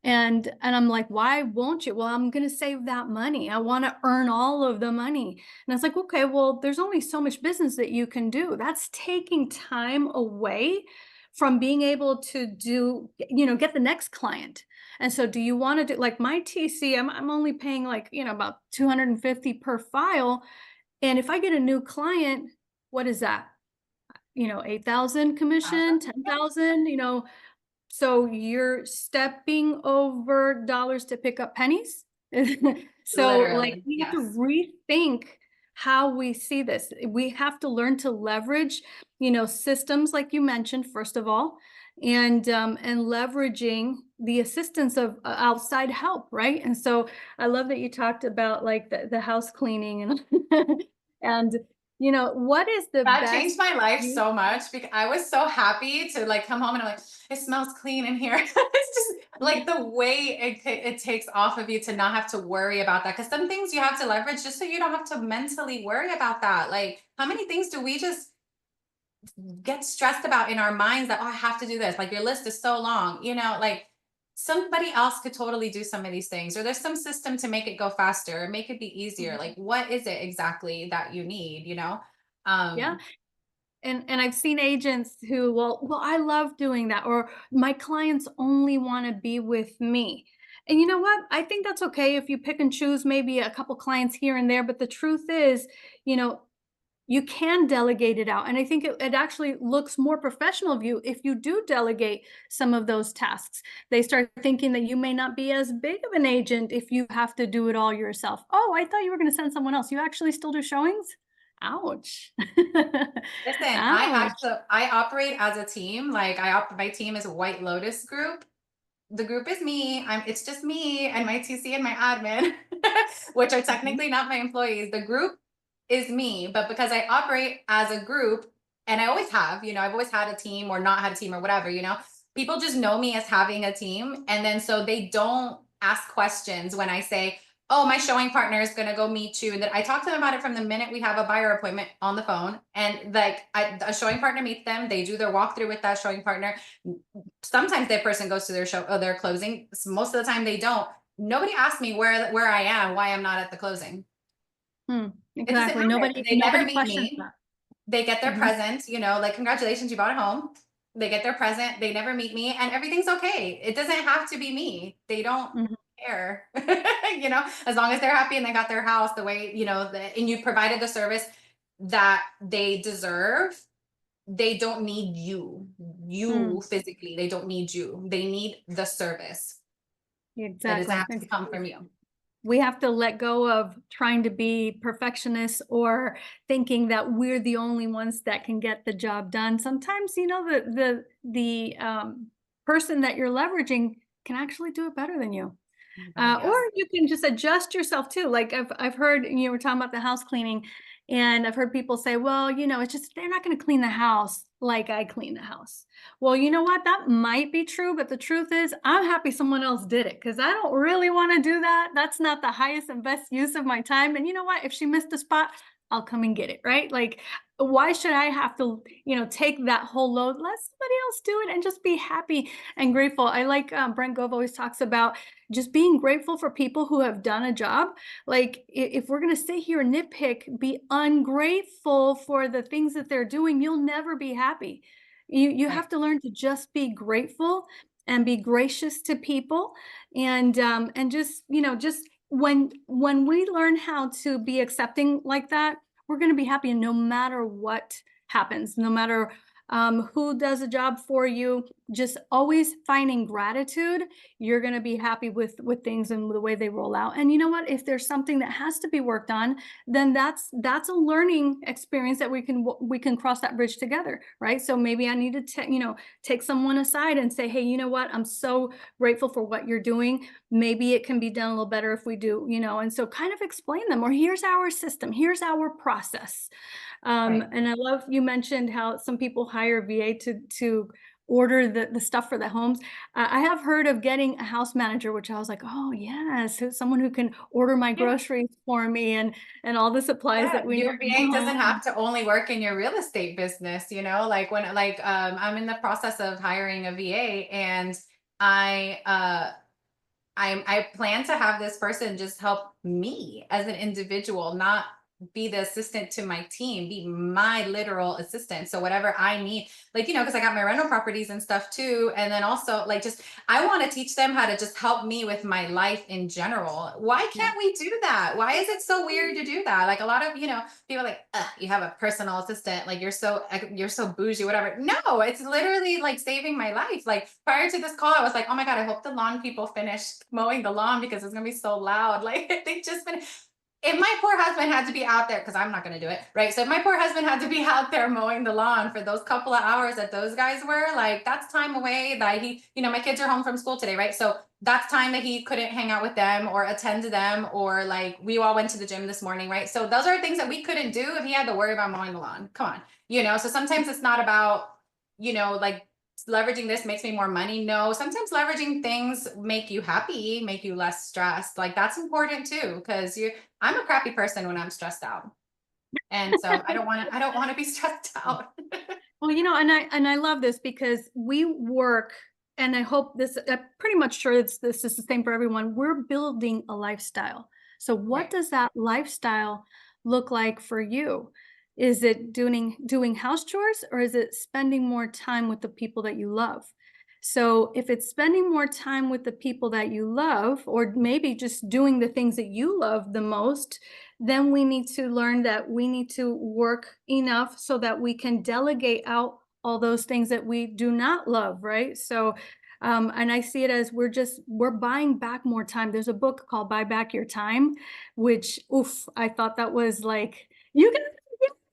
And I'm like, "Why won't you?" "Well, I'm gonna save that money. I wanna earn all of the money." And it's like, "Okay, well, there's only so much business that you can do." That's taking time away from being able to get the next client. And so do you wanna do like my TC, I'm only paying like, about 250 per file. And if I get a new client, what is that? 8,000 commission, 10,000, so you're stepping over dollars to pick up pennies? So, like, Literally, we have to yes. rethink how we see this. We have to learn to leverage, systems like you mentioned, first of all, and leveraging the assistance of outside help, right? And so I love that you talked about like the house cleaning and and what is the That best changed my life use. so much because I was so happy to like come home and I'm like, it smells clean in here. It's just like the way it takes off of you to not have to worry about that. Because some things you have to leverage just so you don't have to mentally worry about that. Like, how many things do we just get stressed about in our minds that, oh, I have to do this? Like, your list is so long, like somebody else could totally do some of these things, or there's some system to make it go faster, make it be easier. Mhm. Like, what is it exactly that you need? Yeah. Um, And I've seen agents who, well, I love doing that, or my clients only want to be with me. And you know what? I think that's okay if you pick and choose maybe a couple clients here and there, but the truth is, you know, you can delegate it out. And I think it actually looks more professional of you if you do delegate some of those tasks. They start thinking that you may not be as big of an agent if you have to do it all yourself. Oh, I thought you were going to send someone else. You actually still do showings? Ouch. Listen, Ouch. I operate as a team. Like, my team is a White Lotus group. The group is me. It's just me and my TC and my admin, which are Mhm, technically not my employees. The group is me, but because I operate as a group, and I always have, I've always had a team or not had a team or whatever, people just know me as having a team. And then so they don't ask questions when I say, oh, my showing partner is going to go meet you. And then I talk to them about it from the minute we have a buyer appointment on the phone. And like, a showing partner meets them, they do their walkthrough with that showing partner. Sometimes that person goes to their show or their closing. Most of the time they don't. Nobody asked me where I am, why I'm not at the closing. hmm, It doesn't exactly. matter. Nobody They never nobody meet questions me. that. They get their Mhm, present, like, congratulations, you bought a home. They get their present. They never meet me, and everything's okay. It doesn't have to be me. They don't mhm, care, as long as they're happy and they got their house the way, and you provided the service that they deserve. They don't need you. mm, You physically, they don't need you. They need the service. That doesn't exactly, have to come exactly. from you. We have to let go of trying to be perfectionists or thinking that we're the only ones that can get the job done. Sometimes, the person that you're leveraging can actually do it better than you. Oh my God, Or yes. you can just adjust yourself too. Like I've heard, we're talking about the house cleaning, and I've heard people say, well, it's just they're not going to clean the house like I clean the house. Well, you know what? That might be true, but the truth is, I'm happy someone else did it because I don't really want to do that. That's not the highest and best use of my time. And you know what? If she missed a spot, I'll come and get it, right? Like, why should I have to, take that whole load? Let somebody else do it and just be happy and grateful. I like Brent Gove always talks about just being grateful for people who have done a job. Like if we're going to sit here and nitpick, be ungrateful for the things that they're doing, you'll never be happy. You Right. have to learn to just be grateful and be gracious to people, and just when we learn how to be accepting like that, we're going to be happy no matter what happens, no matter who does a job for you. Just always finding gratitude, you're going to be happy with things and the way they roll out. And you know what? If there's something that has to be worked on, then that's a learning experience that we can cross that bridge together, right? So maybe I need to take someone aside and say, hey, you know what? I'm so grateful for what you're doing. Maybe it can be done a little better if we do, and so kind of explain them, or here's our system, here's our process. Right. And I love you mentioned how some people hire VA to order the stuff for the homes. I have heard of getting a house manager, which I was like, oh yes, someone who can order my Yeah. groceries for me and all the supplies Yeah, that we need your in VA the doesn't home. have to only work in your real estate business, like I'm in the process of hiring a VA, and I I plan to have this person just help me as an individual, not be the assistant to my team, be my literal assistant. So whatever I need, because I got my rental properties and stuff too. And then also just I want to teach them how to just help me with my life in general. Why Yeah. can't we do that? Why is it so weird to do that? Like a lot of, people are like, "Ugh, you have a personal assistant, like you're so bougie, whatever." No, it's literally like saving my life. Like prior to this call, I was like, oh my God, I hope the lawn people finish mowing the lawn because it's gonna be so loud. Like they just been if my poor husband had to be out there, because I'm not going to do it, right? So if my poor husband had to be out there mowing the lawn for those couple of hours that those guys were, like, that's time away that my kids are home from school today, right? So that's time that he couldn't hang out with them or attend to them, or like we all went to the gym this morning, right? So those are things that we couldn't do if he had to worry about mowing the lawn. Come on, so sometimes it's not about, like leveraging this makes me more money. No, sometimes leveraging things make you happy, make you less stressed. Like that's important too, because I'm a crappy person when I'm stressed out. And so I don't want to be stressed out. Well, and I love this because we work, and I hope this, I'm pretty much sure this is the same for everyone. We're building a lifestyle. So what Right. does that lifestyle look like for you? Is it doing house chores, or is it spending more time with the people that you love? So if it's spending more time with the people that you love, or maybe just doing the things that you love the most, then we need to learn that we need to work enough so that we can delegate out all those things that we do not love, right? So, and I see it as we're buying back more time. There's a book called Buy Back Your Time, which, oof, I thought that was like, you can,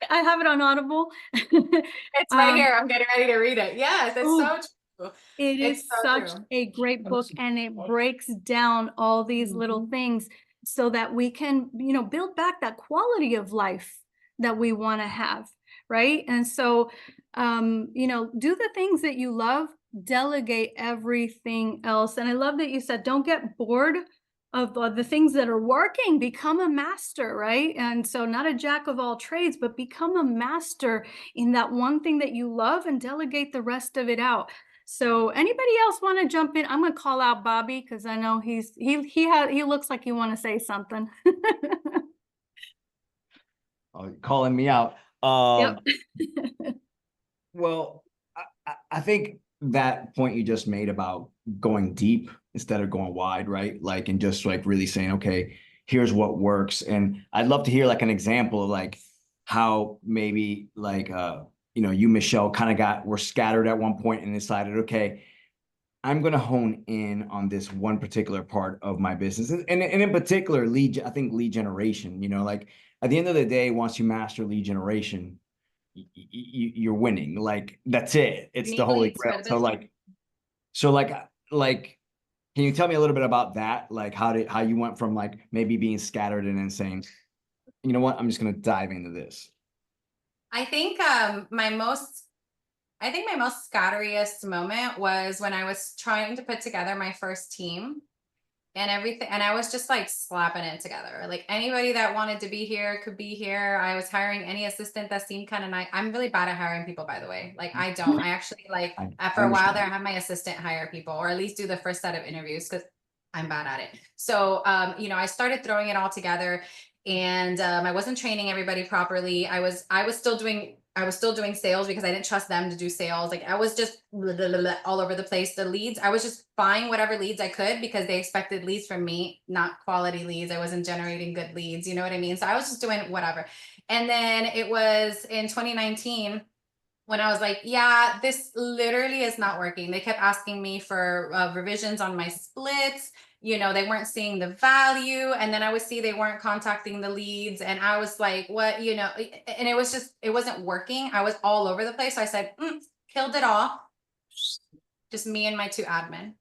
I have it on Audible. It's right um, here. I'm getting ready to read it. Yes, it's oh, so true. it It's is so such true. a great book, and it breaks down all these little Mhm. things so that we can, build back that quality of life that we want to have, right? And so, do the things that you love, delegate everything else. And I love that you said, don't get bored of the things that are working, become a master, right? And so, not a jack of all trades, but become a master in that one thing that you love and delegate the rest of it out. So anybody else want to jump in? I'm going to call out Bobby because I know he looks like you want to say something. Calling me out. Yep. Well, I think that point you just made about going deep instead of going wide, right? Like, and just like really saying, okay, here's what works. And I'd love to hear like an example of like how maybe like, you, Michelle, kind of were scattered at one point and decided, okay, I'm going to hone in on this one particular part of my business. And in particular, I think lead generation, like at the end of the day, once you master lead generation, you're winning. Like that's it. You It's the need holy leads grail. for the So business. like, can you tell me a little bit about that? Like how you went from like maybe being scattered and then saying, you know what, I'm just going to dive into this. I think my most scatteriest moment was when I was trying to put together my first team and everything, and I was just like slapping it together. Like anybody that wanted to be here could be here. I was hiring any assistant that seemed kind of nice. I'm really bad at hiring people, by the way. Like I actually like I after a while there, I understand. have my assistant hire people, or at least do the first set of interviews, because I'm bad at it. So I started throwing it all together, and I wasn't training everybody properly. I was still doing sales because I didn't trust them to do sales. Like I was just all over the place. The leads, I was just buying whatever leads I could because they expected leads from me, not quality leads. I wasn't generating good leads. You know what I mean? So I was just doing whatever. And then it was in 2019 when I was like, yeah, this literally is not working. They kept asking me for revisions on my splits. They weren't seeing the value. And then I would see they weren't contacting the leads. And I was like, what, and it wasn't working. I was all over the place. So I said, killed it all. Just me and my two admin.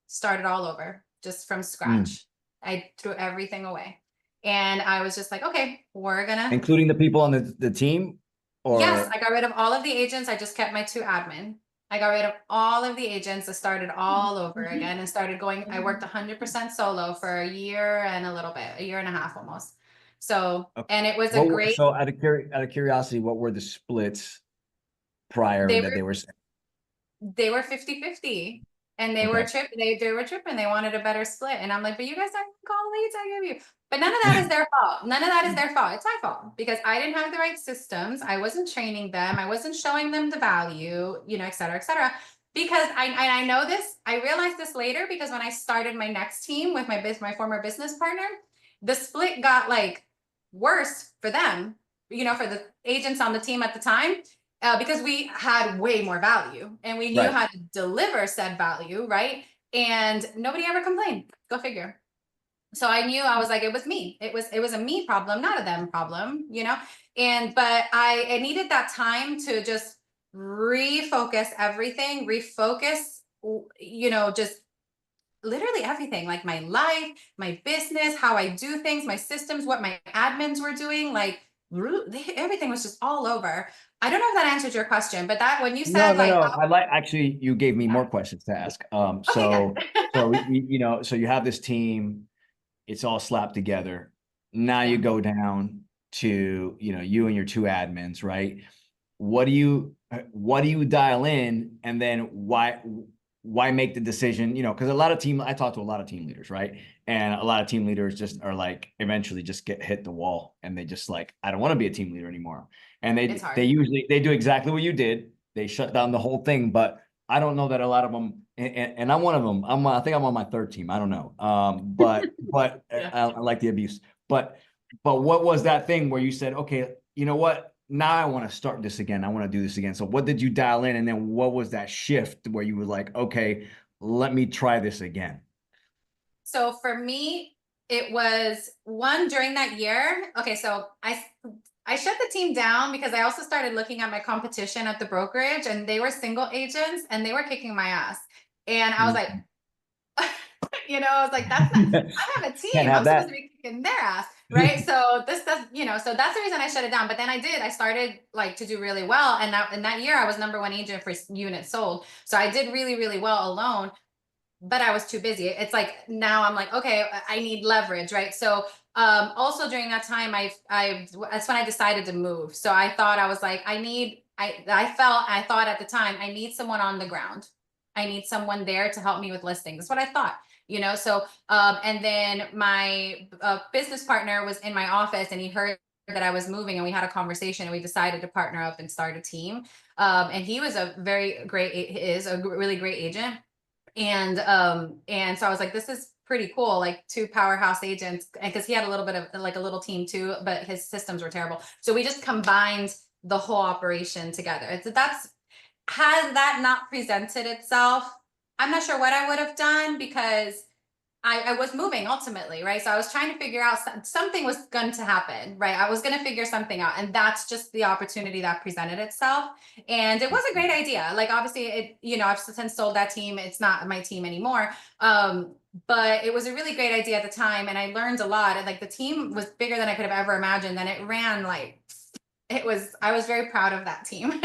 Started all over, just from Mm. scratch. I threw everything away. And I was just like, okay, we're gonna Including the people on the team Yes, or I got rid of all of the agents. I just kept my two admin. I got rid of all of the agents. I started all over again and started going. I worked 100% solo for a year and a little bit, a year and a half almost. So, Okay. and it was a great, So out of curiosity, what were the splits prior they that were they were? they were 50-50 and they were Okay. tripping. They were tripping. They wanted a better split. And I'm like, but you guys aren't call the leads I give you. But none of that is their fault. None of that is their fault. It's my fault because I didn't have the right systems. I wasn't training them. I wasn't showing them the value, you know, et cetera, et cetera. Because I know this, I realized this later because when I started my next team with my former business partner, the split got like worse for them, you know, for the agents on the team at the time, because we had way more value and we knew Right. how to deliver said value, right? And nobody ever complained. Go figure. So I knew, I was like, it was me. It was a me problem, not a them problem, you know. And but I needed that time to just refocus everything, refocus, you know, just literally everything, like my life, my business, how I do things, my systems, what my admins were doing, like everything was just all over. I don't know if that answered your question, but that when you No, said no, like, no. I like actually you gave me more questions to ask. okay, So you have this team, it's all slapped together. Now you yeah. go down to, you and your two admins, right? What do you dial in, and then why make the decision? Because I talk to a lot of team leaders, right? And a lot of team leaders just are like eventually just get hit the wall and they just like, I don't want to be a team leader anymore. And It's they hard. usually they do exactly what you did. They shut down the whole thing, but I don't know that a lot of them, and I'm one of them. I think I'm on my third team. I don't know. But Yeah. I like the abuse. But what was that thing where you said, okay, you know what? Now I want to start this again. I want to do this again. So what did you dial in? And then what was that shift where you were like, okay, let me try this again? So for me, it was one during that year. Okay, so I shut the team down because I also started looking at my competition at the brokerage and they were single agents and they were kicking my ass. And I was like, Mhm. you know, I was like, that's not, I have a Can't team. have I'm supposed that. to be kicking their ass. Right. So this does, you know, so that's the reason I shut it down. But then I started like to do really well. And in that year, I was #1 agent for units sold. So I did really, really well alone, but I was too busy. It's like now I'm like, okay, I need leverage, right? So also during that time, that's when I decided to move. So I thought I was like, I thought at the time, I need someone on the ground. I need someone there to help me with listings. That's what I thought, you know? So, and then my business partner was in my office and he heard that I was moving and we had a conversation and we decided to partner up and start a team. And he was is a really great agent, and so I was like, this is pretty cool, like two powerhouse agents, and because he had a little bit of like a little team too, but his systems were terrible, so we just combined the whole operation together. That's Had that not presented itself, I'm not sure what I would have done because I was moving ultimately, right? So I was trying to figure out something was going to happen, right? I was going to figure something out. And that's just the opportunity that presented itself. And it was a great idea. Like, obviously, I've since sold that team. It's not my team anymore. But it was a really great idea at the time. And I learned a lot. And like the team was bigger than I could have ever imagined. And it ran like, I was very proud of that team.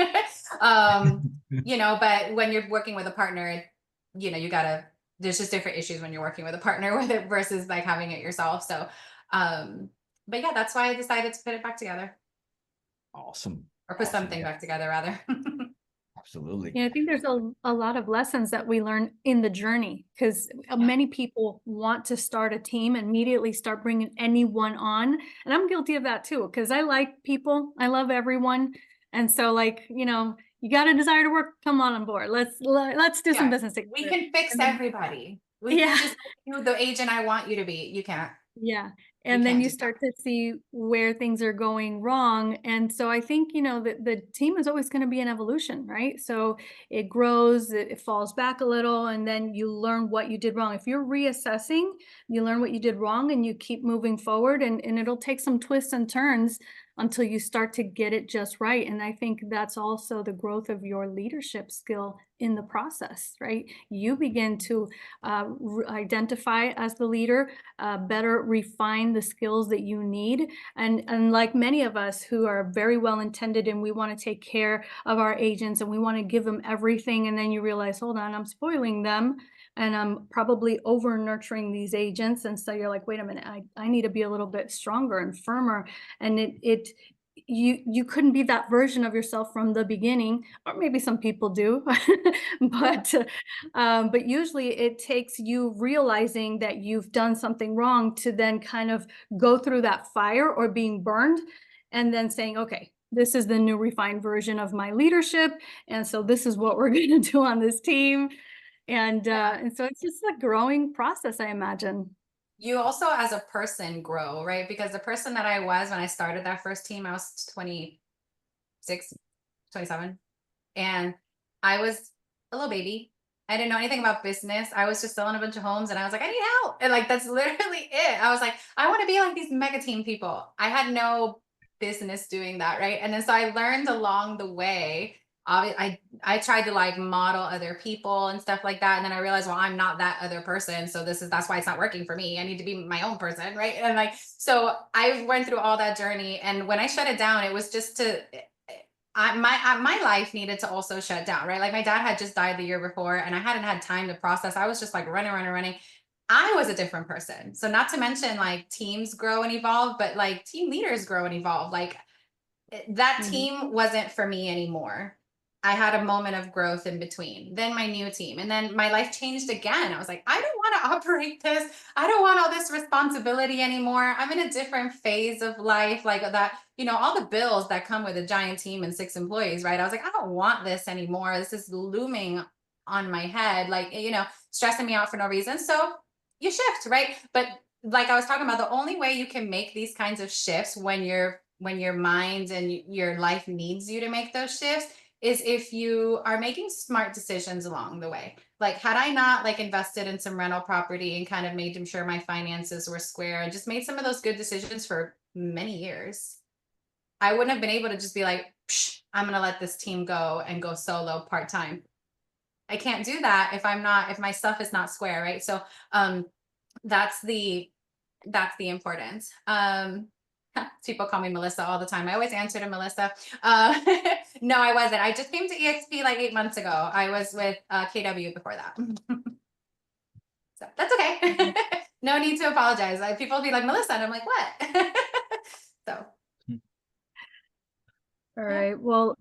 But when you're working with a partner, you gotta, there's just different issues when you're working with a partner with it versus like having it yourself. So, but yeah, that's why I decided to put it back together, Awesome. or put Awesome. something Yeah, back together rather. absolutely. Yeah, I think there's a lot of lessons that we learn in the journey because many people want to start a team and immediately start bringing anyone on. And I'm guilty of that too, because I like people. I love everyone. And so like, you got a desire to work, come on board. Let's do some Yeah, business we together. can fix And then, everybody. We yeah. can just make you the agent I want you to be. You can't. Yeah. You And then can't you do that. start to see where things are going wrong. And so I think, the team is always going to be an evolution, right? So it grows, it falls back a little, and then you learn what you did wrong. If you're reassessing, you learn what you did wrong and you keep moving forward, and it'll take some twists and turns until you start to get it just right. And I think that's also the growth of your leadership skill in the process, right? You begin to identify as the leader, better refine the skills that you need. And like many of us who are very well intended and we want to take care of our agents and we want to give them everything, and then you realize, hold on, I'm spoiling them and I'm probably over nurturing these agents. And so you're like, wait a minute, I need to be a little bit stronger and firmer. And you couldn't be that version of yourself from the beginning, or maybe some people do, but usually it takes you realizing that you've done something wrong to then kind of go through that fire or being burned, and then saying, okay, this is the new refined version of my leadership, and so this is what we're going to do on this team, and so it's just a growing process, I imagine. You also as a person grow, right? Because the person that I was when I started that first team, I was 26, 27. And I was a little baby. I didn't know anything about business. I was just selling a bunch of homes and I was like, I need help. And like, that's literally it. I was like, I want to be like these mega team people. I had no business doing that. Right. And then so I learned along the way. I tried to like model other people and stuff like that. And then I realized, well, I'm not that other person. So that's why it's not working for me. I need to be my own person. Right. And like, so I went through all that journey. And when I shut it down, it was just to my life needed to also shut down, right? Like my dad had just died the year before and I hadn't had time to process. I was just like running. I was a different person. So not to mention like teams grow and evolve, but like team leaders grow and evolve. Like that Mhm. team wasn't for me anymore. I had a moment of growth in between. Then my new team, and then my life changed again. I was like, I don't want to operate this. I don't want all this responsibility anymore. I'm in a different phase of life, like that, all the bills that come with a giant team and 6 employees, right? I was like, I don't want this anymore. This is looming on my head, like, stressing me out for no reason. So you shift, right? But like I was talking about, the only way you can make these kinds of shifts when your mind and your life needs you to make those shifts is if you are making smart decisions along the way. Like had I not like invested in some rental property and kind of made sure my finances were square and just made some of those good decisions for many years, I wouldn't have been able to just be like, Psh, I'm going to let this team go and go solo part-time. I can't do that if my stuff is not square, right? So that's the importance. People call me Melissa all the time. I always answer to Melissa. No, I wasn't. I just came to EXP like 8 months ago. I was with KW before that. So that's okay. No need to apologize. People will be like, Melissa, and I'm like, what? So All yeah. right. Well,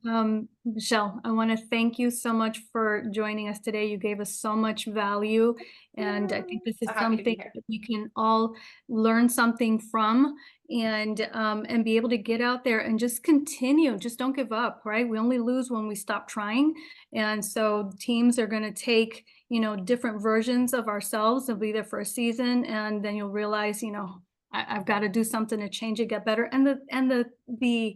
Michelle, I want to thank you so much for joining us today. You gave us so much value, and I think this So is happy to be something here. that we can all learn something from, and be able to get out there and just continue. Just don't give up, right? We only lose when we stop trying, and so teams are going to take, different versions of ourselves. They'll be there for a season, and then you'll realize, I've got to do something to change it, get better, and the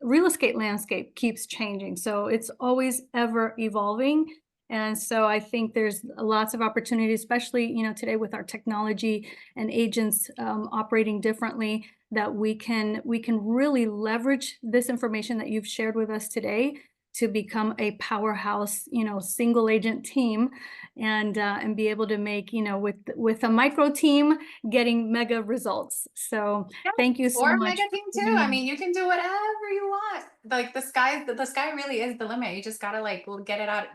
real estate landscape keeps changing. So it's always ever evolving. And so I think there's lots of opportunity, especially, today with our technology and agents operating differently, that we can really leverage this information that you've shared with us today to become a powerhouse, single agent team, and be able to make, with a micro team, getting mega results. So Yeah. thank you so Or much mega for team too. I joining. mean, you can do whatever you want. Like the sky really is the limit. You just gotta like get it out.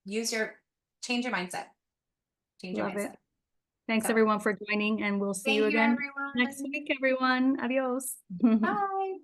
Change your mindset. Change your Love it. mindset. Thanks So everyone for joining, and we'll see you thank you, again next everyone. week, everyone. Adios. Bye.